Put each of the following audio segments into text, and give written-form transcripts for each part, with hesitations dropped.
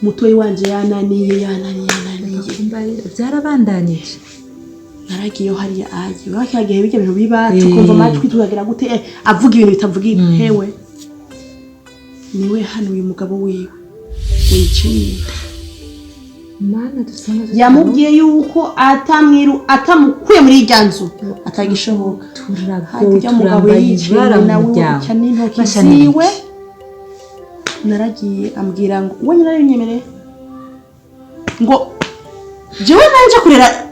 mutoyi wanje yananiye byarabandanije naragiye hariya agiye wakiyagiye bijya bintu biba tukumva amajwi tukagira gute avuga ibintu bitavugira hewe niwe hano uyu mugabo wiwe wiciye mana dusanga yamubwiye yuko atamukuye muri iryanzu atagishoboka turagotya mugabo yicara nawe cyane intoki ziwe naragiye ambwira ngo uwo nyina yinyemereye ngo jewe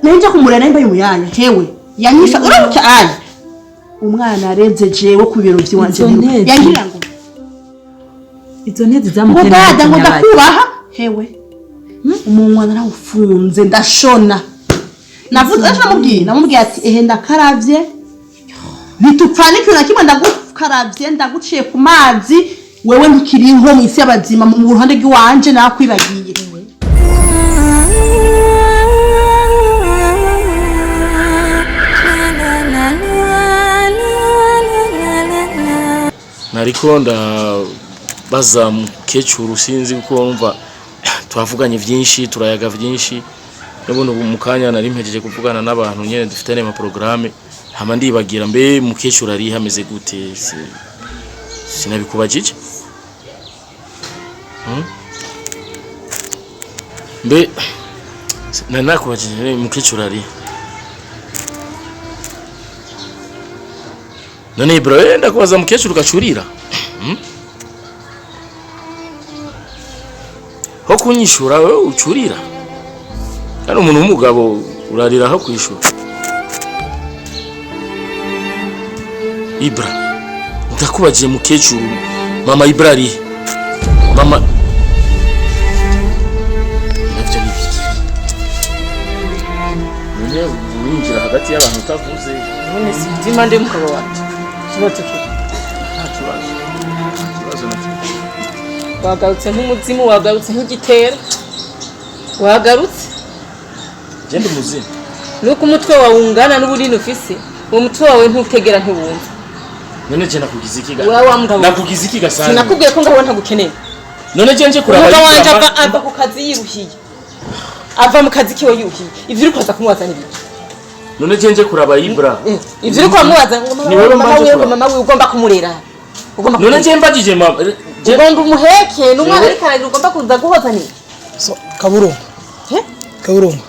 nanje kumurera nimba yumuyanya hewe yanyifa uramuka ayi umwana arenze jewe ku biro by'iwanje yangira ngo izo ntezi zamutera dada ngo ndakubaha hewe umunwa narawufunze ndashona navuze namubwiye ati ehe ndakaravye nitupfanikira kimwe ndagukaravye ndaguciye ku mazi wewe ntukiriho mu isi y'abazima mu ruhande rw'iwanje nakwibagiye nariko baza mukecuru sinzi uko umva twavuganye byinshi turayaga byinshi nabone mu kanya nari mpejeje kuvugana n'abantu nyene dufitane ma programme hama ndibagira mbe mukecuru ari hameze gute sinabikubajije mbe nakubajije mukecuru ari none Ibrahim ndakubaza mukecuru kacurira ho kunyishura wewe ucurira kandi umuntu w'umugabo urarira aho kwishura Ibra ndakubagiye mukecuru mama Ibra ari mama navyo nibiki none winjira hagati y'abantu utavuze none sitima ndi mukabo wacu kibazo wagarutse nk'umuzimu wagarutse nk'igitera wagarutse genda umuzimu nuko umutwe wawe ungana n'ubunini ufise uwo mutwe wawe ntutegera ntiwumva none je nakugize iki nakugize iki gasana sinakubwiye ko ngabo ntagukeneye none je nje kuraba umugabo wanje ava ku kazi yiruhiye ava mu kazi kiwe yuhiye ivyo uri kwaza kumubaza n'ibiki none je nje kuraba Ibra ivyo uri kwamubaza ngo mama wiwe ugomba kumurera none je mbagije mama ugomba umuheke n'umwana ari karari ugomba kuza guhoza ni so kaburunga kaburunga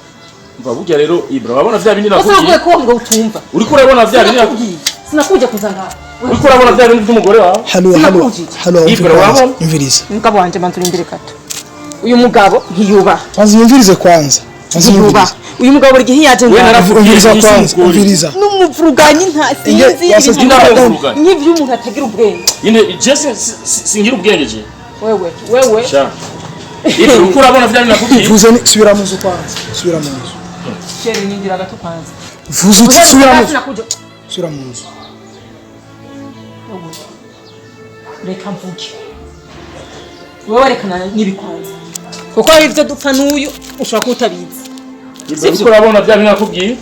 mva burya rero Ibra wabona vya bindi nakubwiye usavuye ko ngo utumva uri kurabona vya bindi nakubwiye sinakuje kuzanga uri kurabona vya bindi by'umugore wawe halo Ibra wabona imviriza umugabo wanje manturindire kato uyu mugabo ntiyuba bazimvirize kwanza ntiyuba uyu mugabo buri gihe yaje umviriza kwanza umviriza n'umuvuruganyi nta sinzi nk'ibyo umuntu atagira ubwenge yine je singira ubwenge je wewe sha Ibra uri kurabona vya bindi nakubwiye vuze subira mu nzu kwanza subira mu nzu sheri ningira gato kwanza vuze subira mu nzu reka mvuge wewe rekana n'ibikwanza kuko ivyo dupfa n'uyu ushobora kutabizi Ibra uri kurabona vya bindi nakubwiye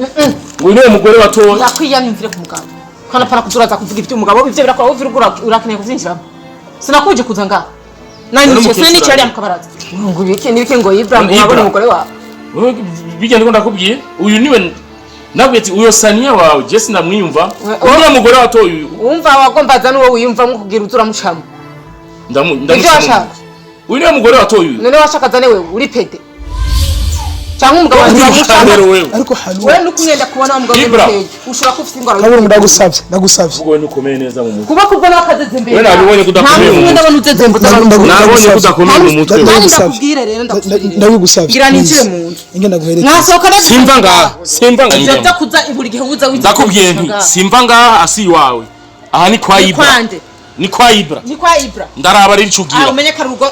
uyu niwe mugore watoye yakwiyamvire ku mugabo kana para kuzuraza kuvuga ivyo umugabo ivyo birakora urakeneye kuvyinjiramo sinakuje kuza ngaha nani cyose ni cyari amukabaraza ngo nibike ngo Ibrahim wabone umugore wawe bijyanye ko ndakubwiye uyu niwe nabwete uyo Sania wawe je sinamwiyumva uyu mugore watoye umva wagombaza n'uwo wiyumva nko kugira uzuramushamo ndamushaka uyu niwe mugore watoye none washakaza newe uri pete cyangwa umugabo wanje ariko halo wewe nukumwenda kubona umugabo w'umuteye ushobora kufite ingwara kabura ndagusabye ubwo nukomeye neza mu mutwe kuba kubona akazeze imbere wewe nabibonye kudakomeye mu mutwe ndabona uzeze nabonye kudakomeye mu mutwe ndakubwire rero ndagusabye ngira nincire mu nzu ingenda guhereza nasohoka simva ngaha njya kuza iburi gihe uza wize ndakubwiye nti simva ngaha asi wawe aha ni kwa Ibra ni kwa Ibra ndaraba riri cugira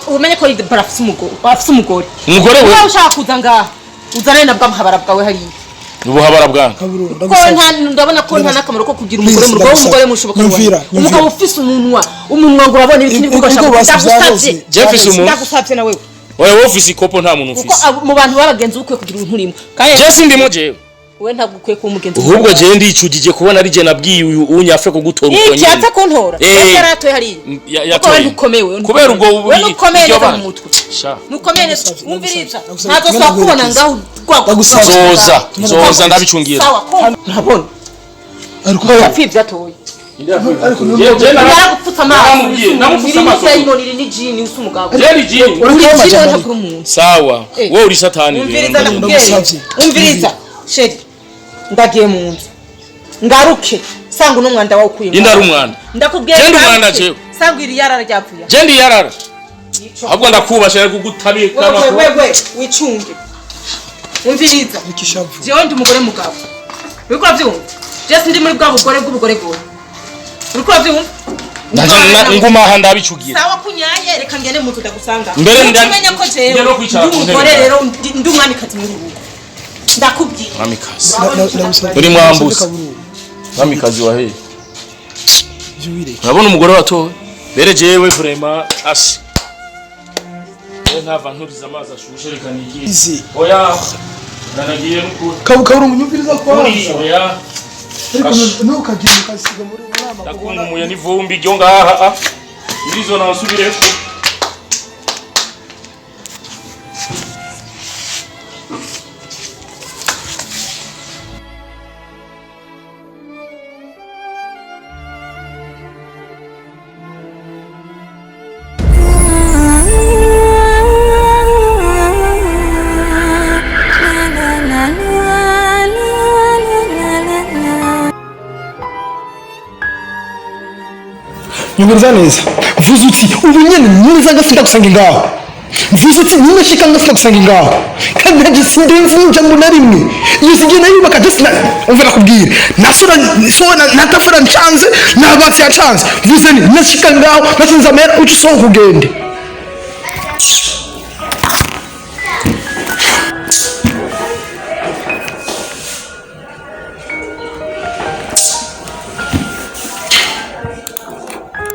umenye ko Ibra afise umugore umugore we ushaka kuza ngaha uzane nabwo muhabara bwawe hari ubuhabara bwanyu ko ndabona ko nta nakamaro ko kugira umugore mu rugo w'umugore mushoboka umugabo ufise umunwa ngo urabona ibiki ndagusabye ndagusabye na wewe wewe ofisi kopo nta muntu ufise mu bantu babagenzi ukwiye kugira ibintu urimo je sindimo jewe we ntabwo ukwiye kuba umugenzi ahubwo je ndicujije kubona ari je nabwiye uyu unyafe kugutora uko nyine cyatse kuntora yaratoye hari yatoye ukomewe kubera ubwo we nukomeye neza mu mutwe nukomeye neza umviriza ntazo swa kubona ngaho zoza ndabicungira sawa ntabona ariko yapfivye atoye yaragupfutsa amaso namupfutsa amaso inoniri ni jini usa umugabo jeni jini sawa wowe uri satani umviriza ndakubwiye umviriza sheri ndagiye mu nzu ngaruke sanga n'umwanda wawe ukuye indari umwanda ndakubwiye jendi umwanda jewe sanga iri yarara ryapfuye jendi yarara ahubwo ndakubasha ari kugutabika wewe wicunge umviriza jewe ndi umugore mugabo uriko byumva je ndi muri bwa bugore bw'ubugore bwo uriko byumva nguma aha ndabicugira sawa kunyaye reka ngene mu ndagusanga mbere ndamenya ko jewe ndi umugore rero ndi umwami kazi muri ubu ndakubwiye mwamikazi uri mwamikazi wa hehe urabona umugore watowe bere jewe vraiment asi ntava nturiza amazi ashushe reka nigize oya nanagiye n'ukuri kabura umunyumviriza kwa oya nukagira ukasiga muri urama ndakunda umuya n'ivumbi ryo ngaha irizo nasubire nyumviriza neza mvuze uti ubu nyene nyiza ngafita gusanga ngaho mvuze uti nyine shika ngafita gusanga ngaho kandi nagisinde mvunja mbona rimwe yisije nayo bakadesna umvira kubwira nasura so natafura nchanze nabatsi ya chance mvuze ni nashika ngaho nasinza mera uci so kugende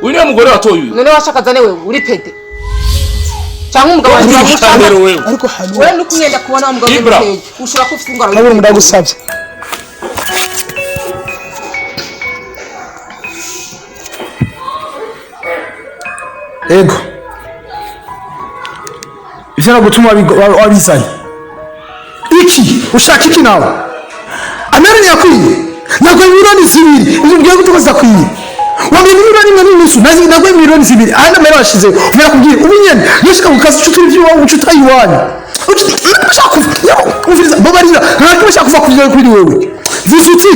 uyu ni umugore watoye uyu none washakaza wewe uri pede cyangwa umugabo wawe ariko hano wewe nuko ngenda kubona umugabo wawe ushobora kufite ingwara kabura ndagusabye ego ivyo nagutuma wabizanye iki ushaka iki nawe amera yakwiye nagwe miliyoni zibiri ivyo ugiye gutubaza kwiye wamenya miliyoni imwe n'inusu nagwe miliyoni zibiri ahandi amera washize uvira kubwira ubu nyene yoshika ku kazi cuturi vy'iwawe ucutaye iwanyu umviriza babarira ntabwo bashaka kuva kuvira kuri wewe vuzuti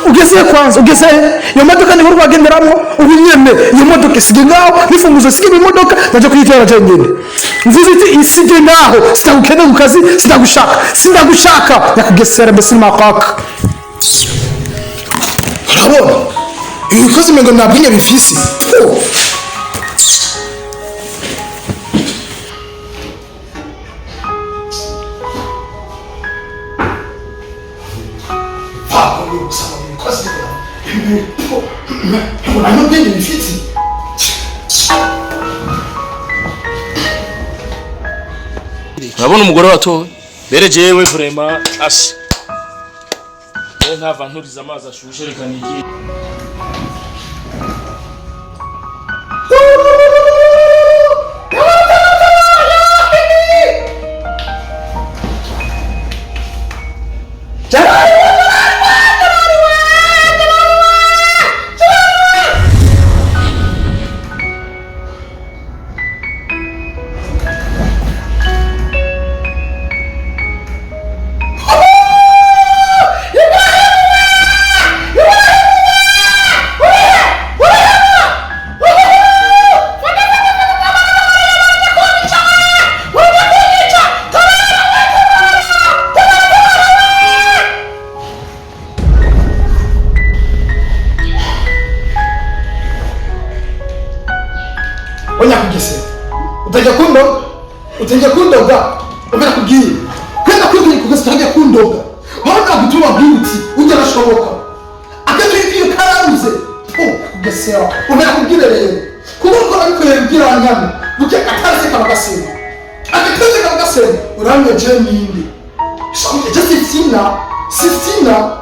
ugeze kwanza ugeze iyo modoka ni huru bagenderamo ubu nyene iyo modoka sige ngaho nifunguzo sige mu modoka naje kuyitera jengene vuzuti isige ngaho sitagukene ku kazi sindagushaka yakugesera mbese makaka urabona ibikoze mengo nabwinya bifisi urabona umugore watowe bere jewe vraiment asi ntava nturiza amazi ashushe reka nigiye utajya kundoga ubera kubwiye kwenda kwigura kugeza utajya kundoga hano gutuma bwitsi ujya nashoboka akatwiye karabuze kugesera ubera kubwire rero kuko ariko yabwira nyame buke akaze kabagasema akaze kabagasema uramye je ninde so just sina Sistina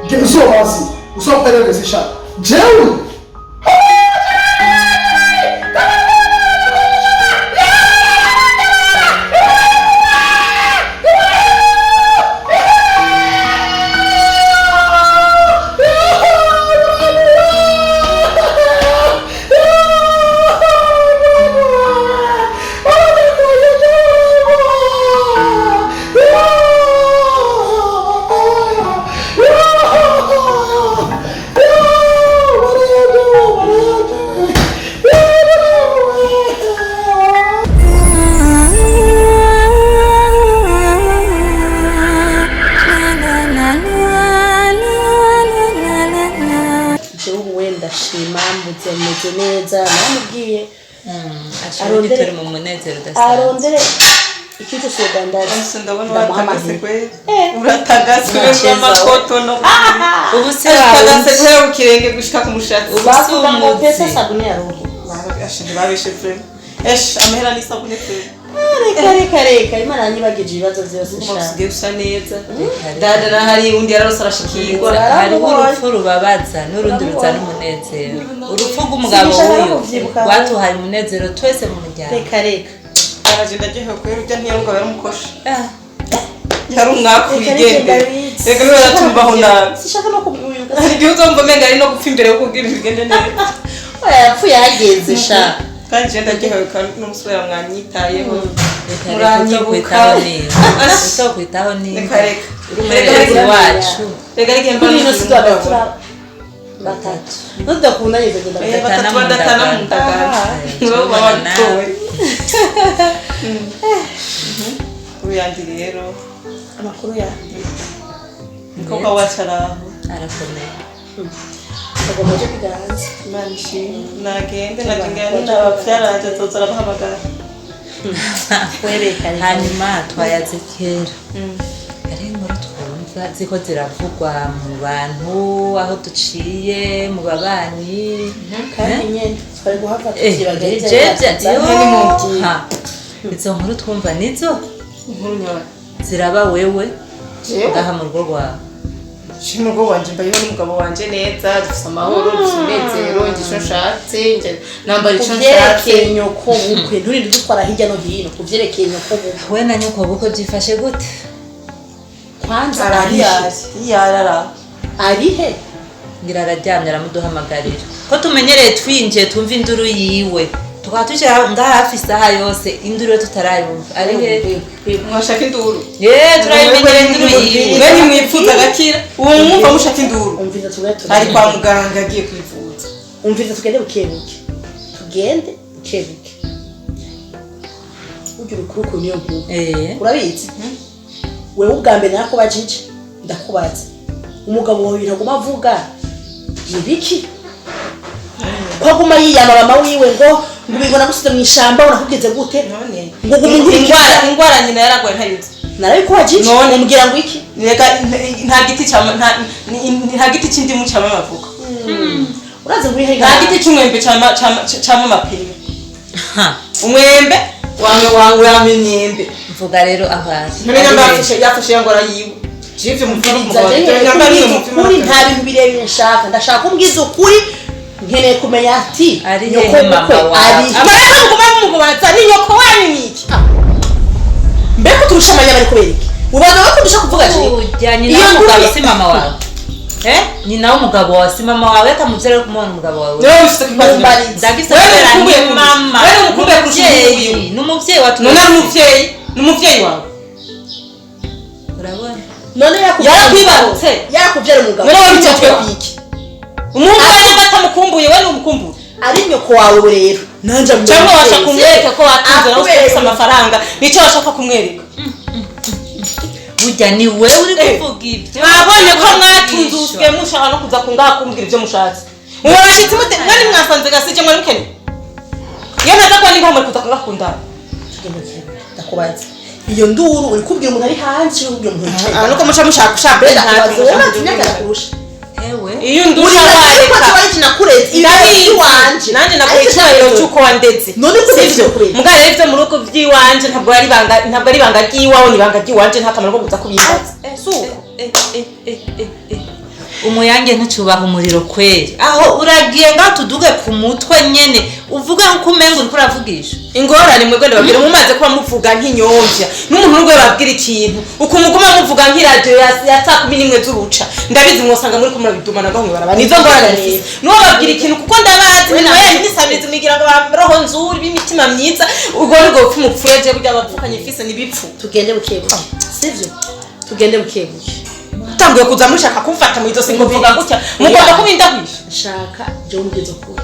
gezobazi usopeleleze sha jewe neza namubwiye arondere mu munezero arondere ikitu sodandaza ndabona watagase kwe uratagase amakoto no ubu se watagase kwe ukirenge gushika ku mushatsi ubavuga ngo pesa sabuni ya roho ashije babishe frame amahera ni sabuni frame reka imana yanyibagije ibibazo byose usigaye usa neza dada na hari undi yararose arashikirwa hari urupfu rubabaza n'urundi ruza n'umunezero urupfu rw'umugabo w'uyu rwatuhaye umunezero twese mu muryango reka aragenda agiye kwera ujya ntiyarumva baramukosha yari umwaka wigende reka niba yatumvaho nabi sishaka no kumwuga hari igihe uzumva umenga ari no gupfa imbere yo kubwira ibigende neza yapfuye yageze sha kandi je ndagihawe kandi n'umusore mwanyitayeho muranyibuka utokwitaho neza reka wacu reka reka kuri ino situation batatu ndakunda yeze batatu badatana mu ndagara nibo babatowe uyandi rero amakuru yandi niko wacaraho arakomeye agomeje kuganza manshi nagende najingana n'abavyaranje tozora bahamagara werekanye hanyuma twayaze kera ari inkuru twumva ziko ziravugwa mu bantu aho duciye mu babanyi kandi nyene twari guhava izo nkuru twumva nizo inkuru nyawe ziraba wewe ngaha mu rugo rwawe Shimugo wanje mbayeho n'umugabo wanje neza dufite amahoro dusunezero ngisho nshatse nambara ico nshatse nyoko bukwe nturinde dutwara hirya no hino kuvyerekeye nyoko bukwe we na nyoko bukwe byifashe gute kwanza yarara arihe ngira araryamye aramuduhamagarira ko tumenyereye twinjiye twumva induru yiwe tukaba twicara ngaha hafi isaha yose induru yo tutarayumva arihe mwashaka induru turayimenyera induru yiwe mwe nimwipfuza agakira uwo mwumva mushaka induru umviza tugende ari kwa muganga agiye kwivuza umviza tugende bukebuke tugende bukebuke ugira ukuruko niyo nkuru urabizi wewe ubwa mbere nakubajije ndakubaza umugabo wawe biraguma avuga nibiki kwaguma yiyama mama wiwe ngo ngubibona gusize mu ishamba unakugeze gute none ngo gumuntu ingwara nyina yaragwaye ntayuze narabikubajije none mbwira ngo iki reka nta giti cy'indimu cyama amavuka uraze ngo ihe nta giti cy'umwembe cyama amapine umwembe wange imyembe mvuga rero aho ari none yafashe yangora yiwe jivye mufiriza kuri nta bintu birebire nshaka ndashaka umbwiza ukuri nkeneye kumenya ati nyoko mama wawe abana mukubaza ni nyoko wanyu niki mbeko turusha amanya bari kubera iki ubaza ko dusha kuvuga je ujyanye na mugabo si mama wawe nyina w'umugabo wawe si mama wawe atamuvyere kumubona umugabo wawe wewe ufite kibazo ndagisabira ni mama wewe mukumbuye kurusha n'umuvyeyi watu none n'umuvyeyi wawe urabona none yarakwibarutse yarakuvyera umugabo none wari cyatwe kwiki umuntu wari batamukumbuye we n'umukumbuye ari nyoko wawe rero nanje cyangwa washaka kumwereka ko watunze nawe ufite amafaranga nicyo washaka kumwereka burya ni wewe uri kuvuga ibyo mwabonye ko mwatunzuzwe mushaka no kuza kungaha kumbwira ibyo mushatse uwo bashitse mute mwari mwasanze gasije mwari mukene iyo naza kwa ningo muri kuza kungaha kundara ndakubaza iyo nduru uri kubwira umuntu ari hanze uri kubwira umuntu nuko muca mushaka ushaka ndakubaza wowe atinyagara kurusha ewe iyo ndusha wareka nakureze iwanje nanje nakwicayiro cyuko wandetse none ko sivyo mugare revye mu ruko vyiwanje ntabwo ari banga ryiwawe ni banga ryiwanje nta kamaro ko kuza kubimbaza suko umuyange ntucubaha umuriro kweri aho uragiye ngaho tuduge ku mutwe nyene uvuga nko umenga uriko uravugisha ingorane mwebwe ndababwira mumaze kuba muvuga nk'inyomvya n'umuntu n'ubwo babwira ikintu ukumuguma muvuga nk'iradio ya saa 11 z'uruca ndabizi mwosanga muri ko murabidumana ngaho mwibaraba nizo ngorane mfise n'uwo babwira ikintu kuko ndabazi mwe nisabiriza migira ngo baroho nzuri b'imitima myiza ubwo nibwo upfu mupfuye je kujya bapfukanye ifise nibipfu tugende bukebuke sivyo tugende bukebuke tanguye kuza mushaka kumfata mu izosi ngo mvuga gutya mugomba kubindagwisha shaka je umugeze kure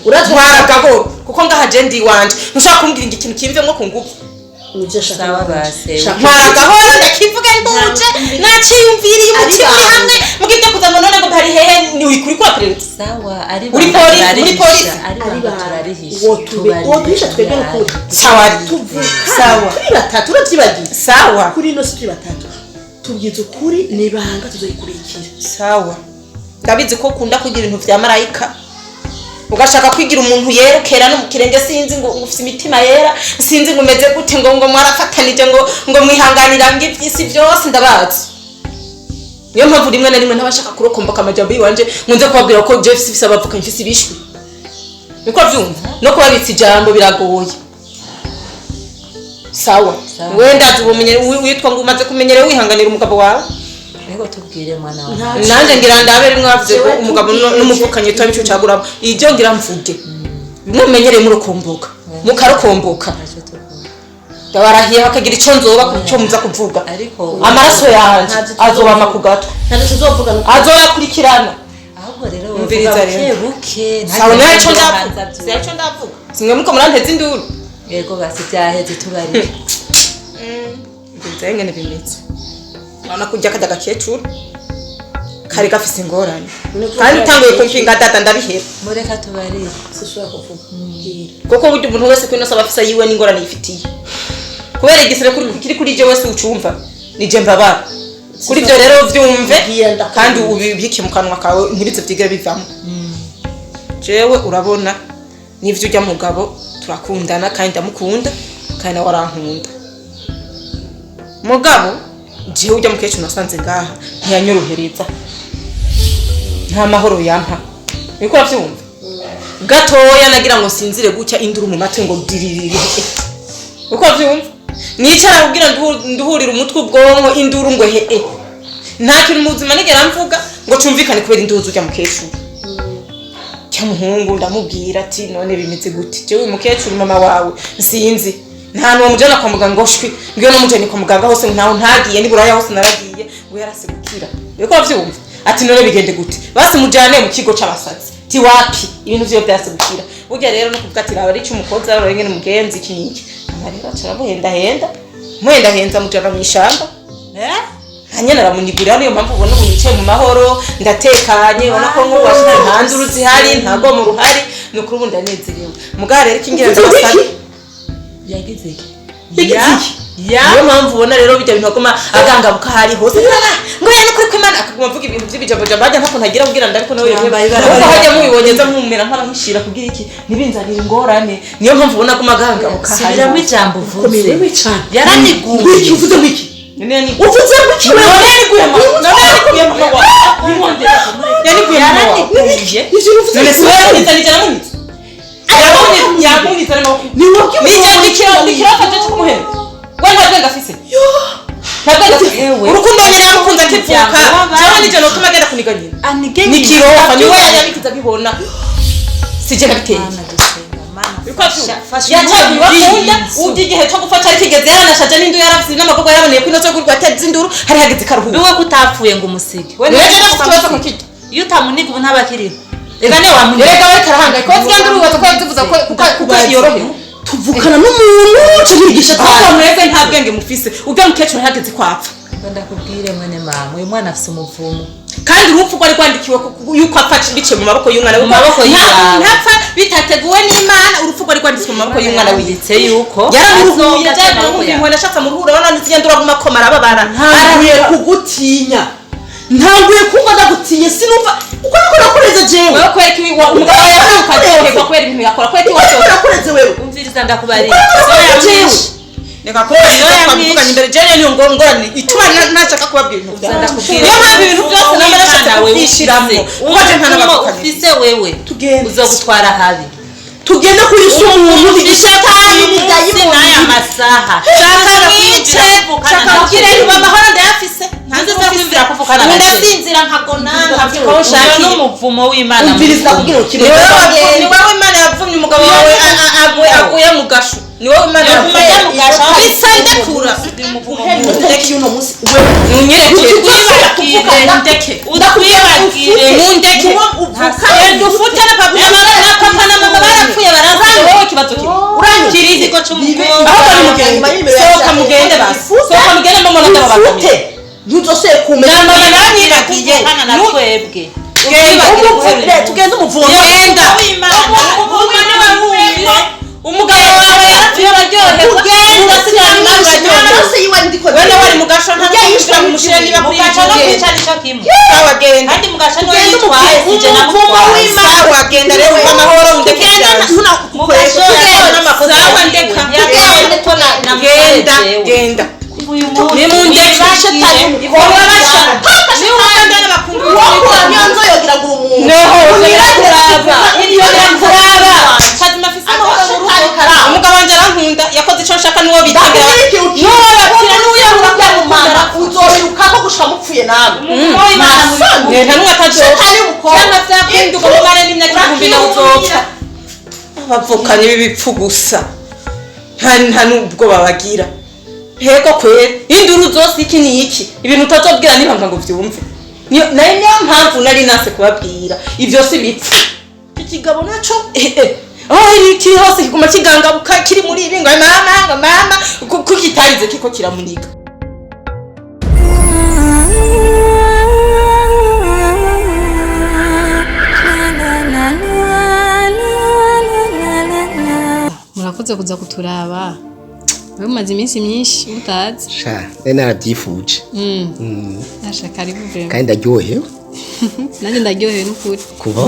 uratwara gahoro kuko ngaha je ndi wanje ntushaka kumbwira ikintu kimvemwo ku ngufu uje shaka sawa base ntwara gahoro ndakivuga nduje naciyumviriye umutima hamwe mugite kuza ngo none ngo ntari hehe ni wikuri kwa perezida sawa ari uri polisi ari turarisha wotuhisha twebwe n'ukuri sawa sawa kuri batatu uravyibagiye sawa kuri ino si batatu tubyize ukuri nibanga tuzoyikurikira sawa ndabizi ko ukunda kugira ibintu vya marayika ugashaka kwigira umuntu yerekera no mu kirenge sinzi ngo ufite imitima yera sinzi ngo umeze gute ngo mwarafatanije ngo mwihanganira ng'ivyisi byose ndabazi niyo mpamvu rimwe na rimwe ntabashaka kurokomboka amajambo yiwanje nkunze kubabwira ko Jeff sifise abavuka mfise ibishwi niko vyumva no kubabitsa ijambo biragoye sawa wenda tubumenye witwa ngo umaze kumenyera wihanganira umugabo wawe ego tubwire mwana wawe nanje ngira ndabe rimwe wavuze ko umugabo n'umuvukanye twa bicu cagura ijyo ngira mvuge bimwe menyereye murokomboka mukarokomboka ndabarahiye hakagira ico nzoba kuco muza kuvuga ariko amaraso yanje azoba makugato ntabwo tuzovuga azoyakurikirana ahubwo rero umviriza rero buke sawa naco ndavuga simwe muko muranteza induru yego basi byaheze tubarire ngene bimitse nona kujya kada gakecuru kari gafise ingorane kandi utanguye kumfinga data ndabihera mureka tubarire sishobora kuvuga kuko buryo umuntu wese kwino saba afisa yiwe n'ingorane yifitiye kubera igisere kiri kuri je wese ucumva nije mbabara kuri byo rero vyumve kandi ubibike mu kanwa kawe ntibize vyigere bivamo jewe urabona nivyo ujya mugabo turakundana kandi ndamukunda kandi nawe arankunda mugabo jewe ujya mukecuru nasanze ngaha ntiyanyorohereza nta mahoro yampa niko uravyumva gatoya nagira ngo sinzire gutya induru mu matwi ngo diririri uko uravyumva nicara kugira nduhurira umutwe ubwonko induru ngo he nta kintu mu buzima nigera mvuga ngo cumvikane kubera induru ujya mukecuru cyamuhungu ndamubwira ati none bimeze gute jewe mukecuru mama wawe sinzi nta nuwo mujana kwa muganga oshwi ngiyo no mujani kwa muganga hose ntaho ntagiye niburaya hose naragiye ngo yarasegukira uko uravyumva ati none bigende gute basi mujane mu kigo c'abasazi ti wapi ibintu vyo byasegukira burya rero no kuvuga ati raba ricu umukoza rero ngene mugenzi kiniki amarira turamuhenda henza mujana mu ishamba hanyana ramunigurira niyo mpamvu ubona umunyicaye mu mahoro ndatekanye ubona ko nko washize hanze uruzihari ntago mu ruhari no kuri ubundi anezerewe mugara rero kingira ndabasabe yagize niyo mpamvu ubona rero bijya bintu aguma agangabuka hari hose ngo yana kuri kwimana akaguma avuga ibintu by'ibijambo bajya ntako ntagira kugira ndabiko nawe kuko hajya mubibonyeza mumera nk'abamushira kugira iki nibinzanira ingorane niyo mpamvu ubona aguma agangabuka hari sibiramo ijambo uvuze yaraniguye iki uvuze wiki uvuze wiki yaniguye urukundo nyine yamukunze akivuka cyangwa nijoro utuma agenda kuniganyira nikirofa niwe yabikiza bibona sije nabiteye yacaye wakunda ubye igihe cyo gufata ari kigeze yaranashaje n'indu yaravye n'amagogo yaraboneye kwino cyo gurwa ateze induru hari hageze karuhuko biwe kutapfuye ngo umusige wewe nashaka kukita iyo utamuniga ubu ntabakiriho rega ne wamuniga rega bari karahanga ko ziganduru ubaza ko yazivuza ko kuko yorohewe tuvukana n'umuntu cyo mwigisha ko mwese nta bwenge mufise ubwe mukecuru hageze kwapfa ndakubwire mwene mama uyu mwana afise umuvumo kandi urupfu rwari rwandikiwe yuko apfa bice mu maboko y'umwana we ntapfa bitateguwe n'Imana urupfu rwari rwanditswe mu maboko y'umwana wiyitse yuko yaramuruhuye cyane ngo nashatse mu ruhura wana nzigenda uraguma komara babara ntanguye kugutinya ntanguye kumva ndagutinye sinumva uko nakureze jewe wewe kwera ki umugabo wawe yavuka kwera ibintu yakora kwera ki wacho nakureze wewe umviriza ndakubarira reka ko twavuganye imbere jene niyo ngorane ituma nashaka kubabwira ibintu byawe ndakubwira niyo mpamvu ibintu byose nashaka kubishyiramo ubaje nta n'abavukanye ufise wewe uzogutwara habi tugende kuyisha umuntu ishakani n'aya masaha shaka kirere bamahoro ndayafise ntanze kwivira kuvukana ndasinzira nkagona nkafika aho nshaka n'umuvumo w'Imana umviriza kugira ukiri ni wowe Imana yavumye umugabo wawe aguye mu gasho ni wowe Imana yavumye mu gasho bisandekura ndeki uno munsi ndeke dufute na papa na mama barapfuye barazanye wowe kibazo kiri ko cy'umugabo sohoka mugende basi sohoka mugende mbona ndababakamiye ntuzose kumenya mama nanyiragiye na twebwe tugende umuvumo genda umugabo wawe yarapfuye baryohe ugenda wenda wari mu gasho ntabwo mu mushire niba kwicanisha kimwe wagenda kandi mu gasho niwe yitwaye ije namutwaye wagenda rero amahoro ndekenda mu gasho sawa ndeka genda uyu muntu ni mu ndeke bashatanye ibona bashaka ni ukandana bakundu nyanzo yogira ngo umuntu neho yakuraba iyo yakuraba kazima fisa umugabo wanje arankunda yakoze ico nshaka nuwo bitangira nuwo bakira nuwo yakura mu mama uzobiruka ko gushika mupfuye nawe nta numwe atazoka cyangwa vyakwenduka mu mare n'imyaka 1000 na uzopfa abavukanye b'ibipfu gusa nta nubwo babagira hego kwera induru zose iki ni iki ibintu utazobwira nibanga ngo vyumve niyo mpamvu nari nase kubabwira ivyo si bipfu ikigabo naco iki hose kiguma kigangabuka kiri muri ibi ngo mama kukitarize kiko kiramuniga murakoze kuza kuturaba bimaze iminsi myinshi utazi sha narabyifuje nashaka ari vuba kandi ndaryohewe nanjye ndaryohewe n'ukuri kuva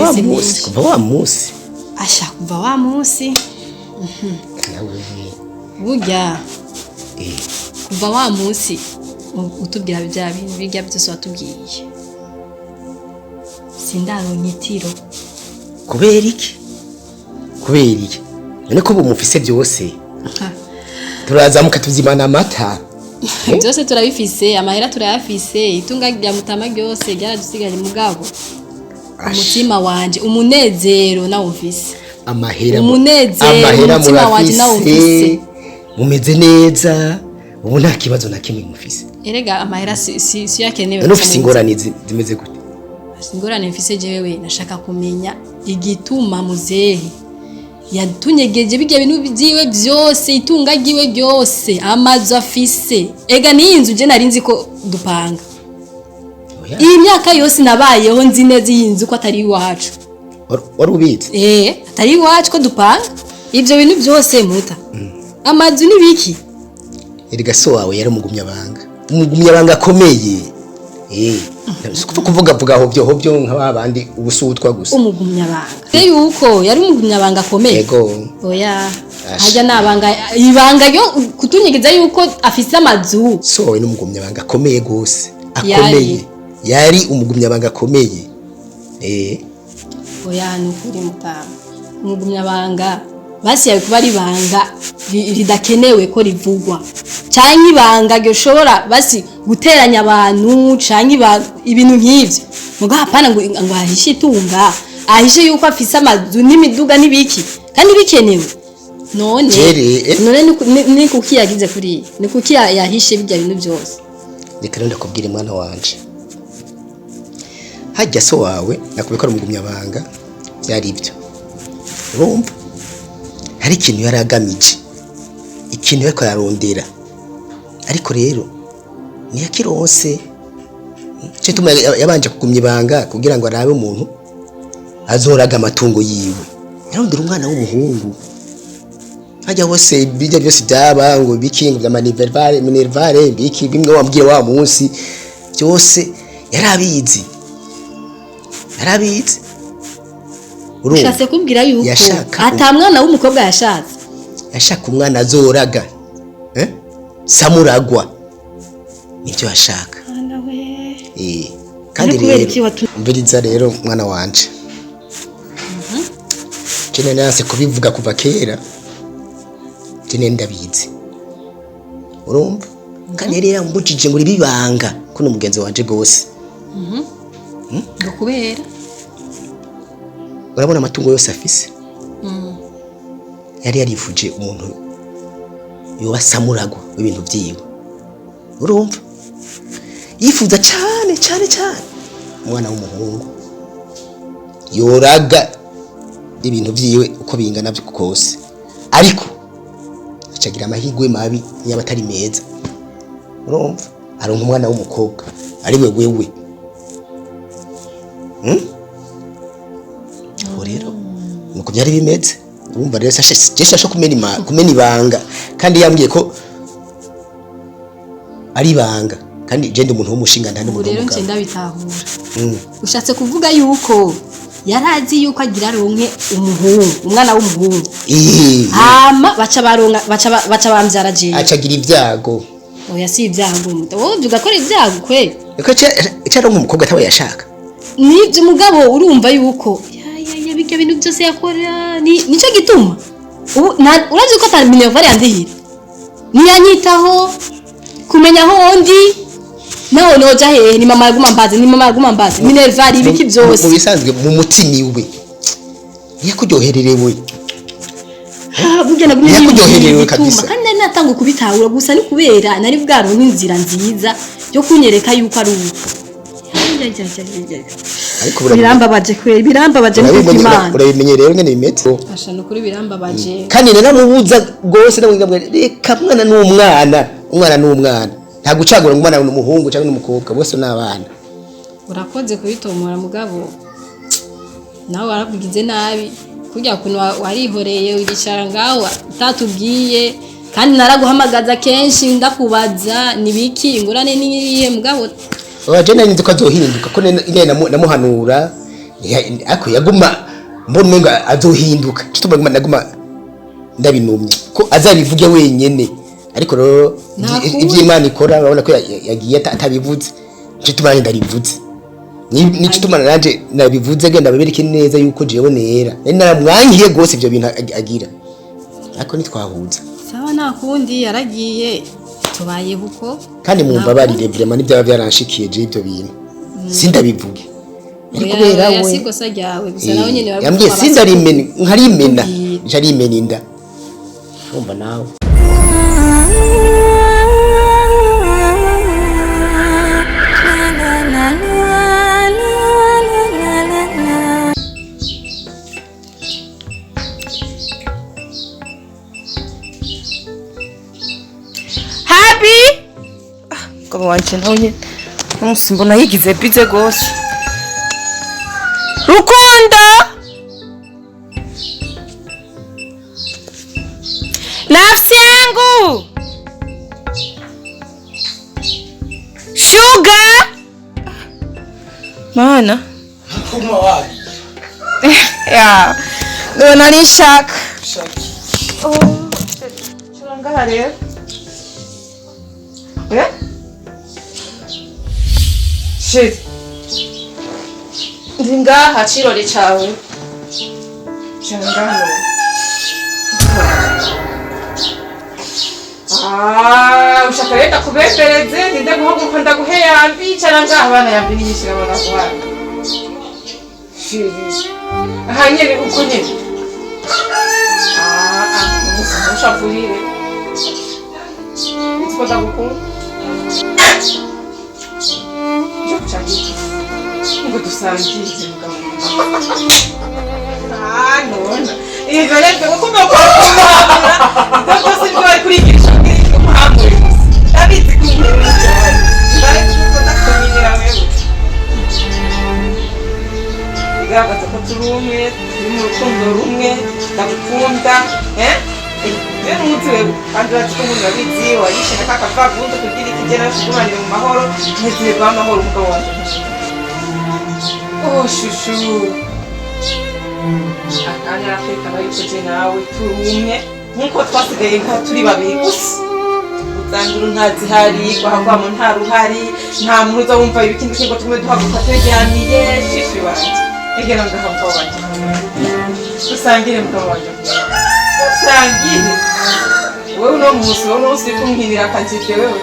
wa munsi asha kuva wa munsi burya kuva wa munsi utubwira bya bintu bijya byose watubwiye sindaronka itiro kubera iki none ko bumufise byose turazamuka tuzimana amata byose turabifise amahera turayafise itunga rya mutama ryose ryaradusigaye mugabo umutima wanje umunezero nawo mfise amahera umutima wanje nawo mfise mumeze neza ubu nta kibazo na kimwe mufise erega amahera si yakenewe none ufise ingorane zimeze gute ingorane mfise jewe nashaka kumenya igituma muzehe yatunyegeje bijya bintu byiwe byose itunga giwe byose amazu afise ega ni inzu je narinzi ko dupanga iyi myaka yose nabayeho nzi neza iyi nzu ko atari iwacu wari ubizi atari iwacu ko dupanga ibyo bintu byose muta amazu ni biki erega so wawe yari umugumyabanga akomeye kuvuga hobyo nk'abandi ubusutwa gusa umugumyabanga yuko yari umugumyabanga akomeye yego oya hajya nabanga ibanga yo kutunyegeza yuko afise amazu so we n'umugumyabanga akomeye gose akomeye yari umugumyabanga akomeye oya nukuri mutama umugumyabanga basi yawe kuba ari ibanga ridakenewe ko rivugwa cyangwa ibanga ryoshobora basi guteranya abantu cyangwa ibintu nk'ibyo muga hapana ngo ahishe itunga ahishe yuko afise amazu n'imiduga n'ibiki kandi bikenewe none ni kuki yagize kuri ni kuki yahishe bijya bintu byose reka rero ndakubwira mwana wanje hajya so wawe nakubikora umugumyabanga byari ibyo urumva hari ikintu yari agamije ikintu yariko yarondera ariko rero niyakironse cyo tuma yabanje kugumya ibanga kugira ngo arabe umuntu azoraga amatungo yiwe yarondera umwana w'umuhungu hajya hose bijya byose byaba ngo bikingo bya minervare biki bimwe wambwira wa munsi byose yarabizi yarabizi ushatse kubwira yuko Yashaka ata mwana w'umukobwa yashatse yashaka umwana azoraga samuragwa nicyo yashaka kandi rero mbiriza rero mwana wanje Jene nase kubivuga kuva kera Jene ndabizi urumva kandi rero yambujije ngo ribibanga kuno mugenzi wanje gose kubera urabona amatungo yose afise yari yarifuje umuntu yoba samuragwa w'ibintu vyiwe urumva yifuza cyane umwana w'umuhungu yoraga ibintu vyiwe uko bingana byo kose ariko acagira amahigwe mabi yaba atari meza urumva aronka umwana w'umukobwa ari wewe rero nuko byari bimeze urumva rero sasha kumena ibanga kandi yambwiye ko ari ibanga kandi je ndi umuntu w'umushinga ndani mu rero nje ndabitahura ushatse kuvuga yuko yarazi yuko agira ronke umwana w'umuhungu hama baca bambyara je acagira ibyago oya si ibyago wowe uvuga ko ari ibyago kwe reka cyaronka umukobwa atawe yashaka nibyo mugabo urumva yuko bigya bintu byose yakora nico gituma urazi ko atari Minerval yandihira niyanyitaho kumenya aho ndi naho noja hehe ni mama yaguma mbazi Minerval ibiki byose mu bisanzwe mu mutima we yakuryohererewe burya nagumye yakuryohererewe kabisa kandi natanga kubitahura gusa ni kubera nari bwaronka inzira nziza yo kunyereka yuko ari uko ariko birambabaje kwe birambabaje n'Imana urabimenye rero ngene bimetse ashana kuri birambabaje kandi naramubuza gose namwe reka umwana n'umwana nta gucagura ngo umwana n'umuhungu cyangwa n'umukobwa bose n'abana urakoze kubitomora mugabo nawe warakugize nabi kujya kuntu warihoreye uricara ngaho utatubwiye kandi naraguhamagaza kenshi ndakubaza nibiki ingurane niyihe mugabo waje nari nzi ko azohinduka ko nene namuhanura ako yaguma mbona ngo azohinduka kituma naguma ndabinumye ko azabivuge wenyene ariko rero iby'Imana ikora urabona ko yagiye atabivuze kituma ndarivuze ni kituma nanje nabivuze genda babereke neza yuko jewe nera nari naramwangiye gose ibyo bintu agira ariko nitwahuza sawa nakundi yaragiye tubaye buko kandi mumbabarire vraiment n'ibyaba byaranshikiye je ibyo bintu sindabivuge kubera we yasigosa ryawe gusa nawe nyene yambwiye sindarimena nkarimena jarimena inda umva nawe Kama wanje nawe umunsi mbona yigize bize gose Rukundo nafsi yangu Sugar Mana Kuma wapi ya ndo nalishaka Churanga leo Shit. Ndinga hachirori chawe. Changano. Ushakareta kubepereze ninde guhaguruka ndaguhe yambi cyaranga abana yambi niyishira abana kwa. Shit. Aha nyene uko nyene. Ushafurire. Utikoda gukunda. Ngo dusangize mugabo. Nona. Iyo rero uko bakomara. Ndako sinjye kuri igisha kiri umuhamwe. David kunyera cyane. Bari kuvuga kumenyera wewe. Bigaragaza ko turumwe, mu rukundo rumwe, ndagukunda, rero umunsi wewe kandi urazi ko umuntu wabizi wayishina kakavagundo kugira ikigera kugumanira mu mahoro ntizirwa amahoro umugabo wanjye Oh shushu. Akanya afite abayikoze nawe turumye nkuko twasigaye nka turi babiri gusa. Uzanguru ntazihari kwahagwamo nta ruhari nta muntu uza wumva ibikindi kingo tumwe duhaguruka twegeraniye shishi wanje. Egera ngaho wanje. Usangire mugabo wanje. Usangire. Wewe uno musi kumwirira akajite wewe.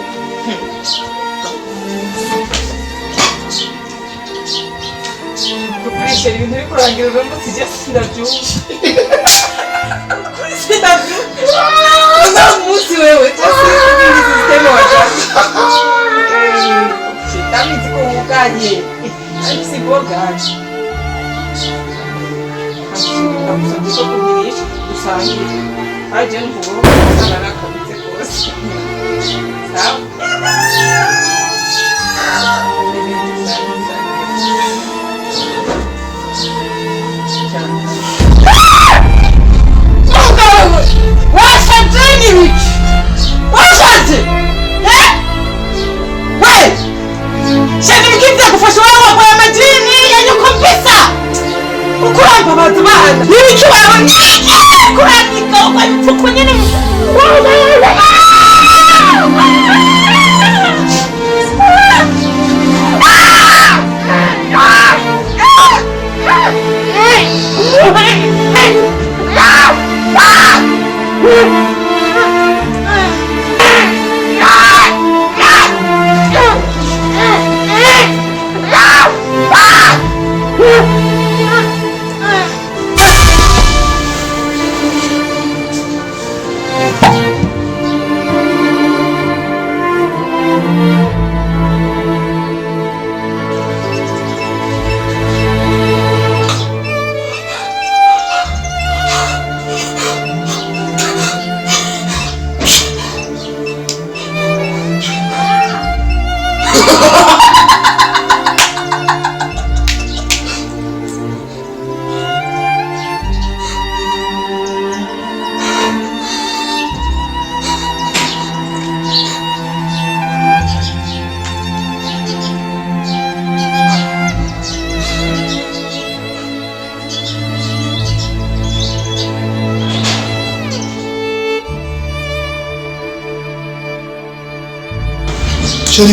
Kurisha ibintu bikurangira uno musi je sindavyumva. Sindavyumva. Uno musi wewe twasubira system waje. Shitamizi ko ukanye. Ari sibogaje. Kamusabye ko kumirisha usangire. Aje mvugo sana nakabitse kose. Sawa?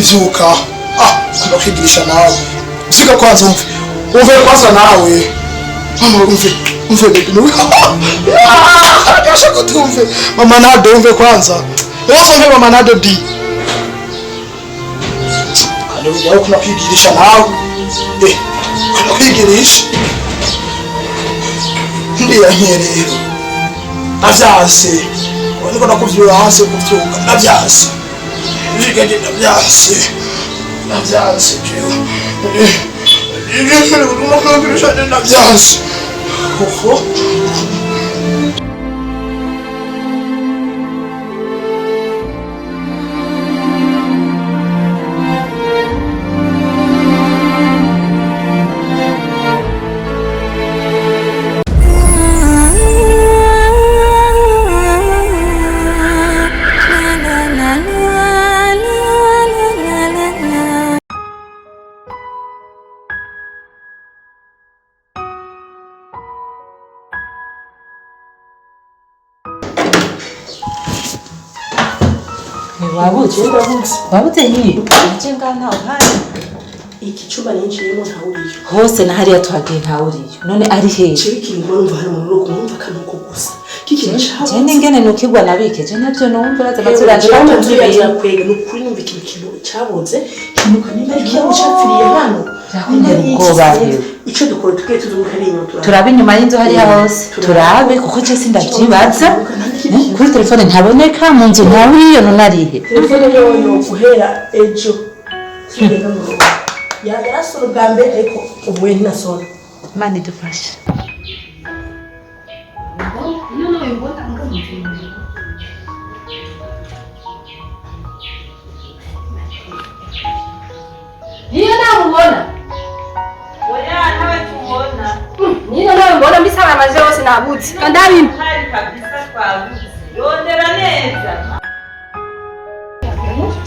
Vyuka ndakwigisha nawe usiga kwanza umve kwanza nawe mama umve baby akasha kutumve mama nado umve kwanza wote umve mama nado di leo kuna kwigisha nawe kuna kwigisha ndiya nyerero avyase niko nakuvyura hasi kuvyuka navyase Fica de navyase tio. Não quero de navyase. Fofo. wabuze iyi nje ngana uhari iki cyuma ninjiyemo ntawuriyo hose na hariya twagiye ntawuriyo none ari he kirikiri ngo numva hari mu rugo numva kanuko gusa kikiri chaho cyane ngene nukigwa nabike je navyo numva baza bazuranje batumvira kwega nukuri numva ikintu cyaboze kinuka niba ari kiyo cyapfiriye hano ico dukora tugiye tuzuka ari inyuma turabe inyuma y'inzu hariya hose turabe kuko je sindavyibaza kuri telefone ntaboneka mu nzu ntawuriyo none arihe telefone yo guhera ejo sibega mu rugo yagarasura bwa mbere ariko ubuye ntinasona Imana idufashe niyo nawe ubona oya ntawe tubona niyo nawe mbona mbisaba amaze yose nabutse kandi abimpa hari kabisa twabuze yondera neza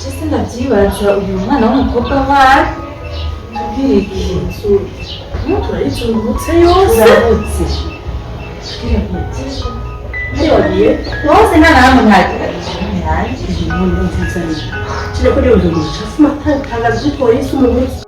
Chese ndavyibaza uyu mwana w'umukobwa wari tubwire ikintu turayizungurutse yose Wose nta namwe ntagira hanze. kire ko rero ndumva amatangazo y'polisi mu mujyi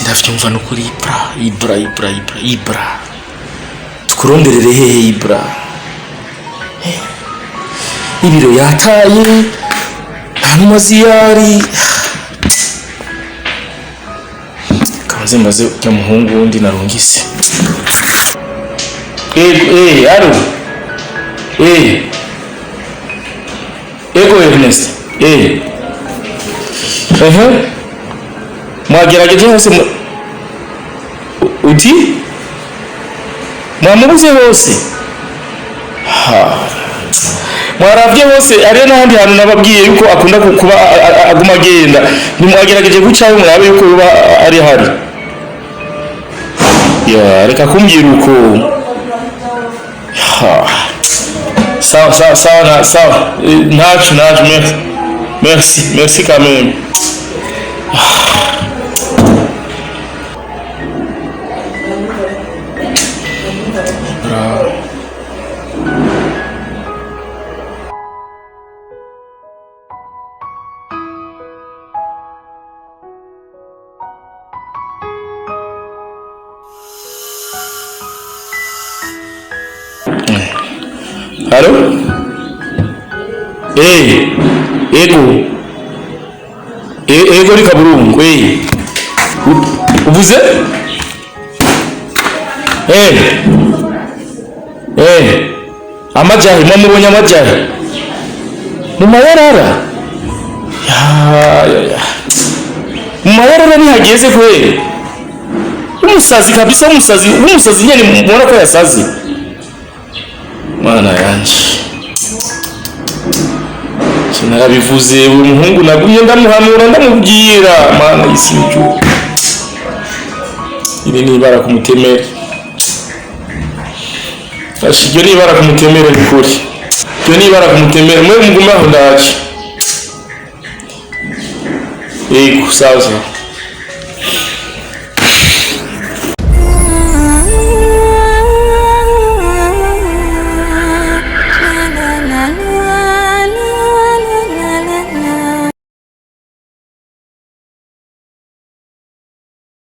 ndavyumva nukuri Ibra tukuronderere hehe Ibra ibiro yataye hano maziyari kanze maze ujya muhungu wundi narungise alo ego Ernest mwagerageje hose uti mwamubuze hose mwarabye hose ariyo n'ahandi hantu nababwiye yuko akunda kuba aguma agenda nimwagerageje gucayo murabe yuko biba ari hari ya reka kumbwira uko sawa ntacu merci quand même. Allô? Ego ni Kaburungu, uvuze? Amajahi, mwamubonye amajahi? Mumayarara? Ya. Mumayarara nihageze kweli? Umusazi kabisa, umusazi nyene mubona ko yasazi. Mana yanje sinarabivuze uyu muhungu nagumye ndamuhanura ndamubwira mana y'isiju iri ni ibara kumutemera ashiryo ni ibara kumutemera bikuri iryo ni ibara kumutemera mwe mugume aho ndaje sawa